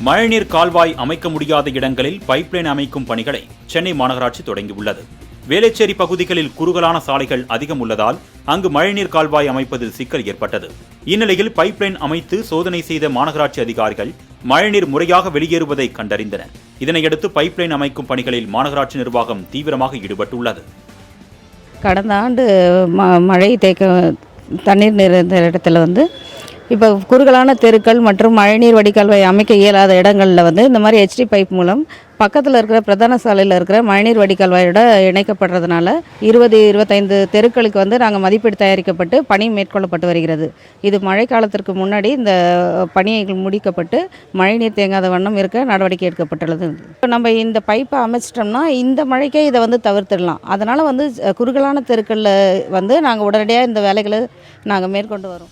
மழைநீர் கால்வாய் அமைக்க முடியாத இடங்களில் பைப்லைன் அமைக்கும் பணிகளை சென்னை மாநகராட்சி தொடங்கியுள்ளது. வேளச்சேரி பகுதிகளில் குறுகலான சாலைகள் அதிகம் உள்ளதால் அங்கு மழைநீர் கால்வாய் அமைப்பதில் சிக்கல் ஏற்பட்டது. இந்நிலையில் பைப்லைன் அமைத்து சோதனை செய்த மாநகராட்சி அதிகாரிகள் மழைநீர் முறையாக வெளியேறுவதை கண்டறிந்தனர். இதனையடுத்து பைப்லைன் அமைக்கும் பணிகளில் மாநகராட்சி நிர்வாகம் தீவிரமாக ஈடுபட்டுள்ளது. கடந்த ஆண்டு மழை தண்ணீர் நிறைந்த இடத்துல இப்போ குறுகலான தெருக்கள் மற்றும் மழைநீர் வடிகால்வாய் அமைக்க இயலாத இடங்களில் இந்த மாதிரி ஹெச்டி பைப் மூலம் பக்கத்தில் இருக்கிற பிரதான சாலையில் இருக்கிற மழைநீர் வடிகால்வாயோட இணைக்கப்படுறதுனால 20-25 தெருக்களுக்கு நாங்கள் மதிப்பீடு தயாரிக்கப்பட்டு பணி மேற்கொள்ளப்பட்டு வருகிறது. இது மழைக்காலத்திற்கு முன்னாடி இந்த பணிகள் முடிக்கப்பட்டு மழைநீர் தேங்காத வண்ணம் இருக்க நடவடிக்கை எடுக்கப்பட்டுள்ளது. இப்போ நம்ம இந்த பைப்பை அமைச்சிட்டோம்னா இந்த மழைக்கே இதை தவிர்த்திடலாம். அதனால் குறுகலான தெருக்களில் நாங்கள் உடனடியாக இந்த வேலைகளை நாங்கள் மேற்கொண்டு வரோம்.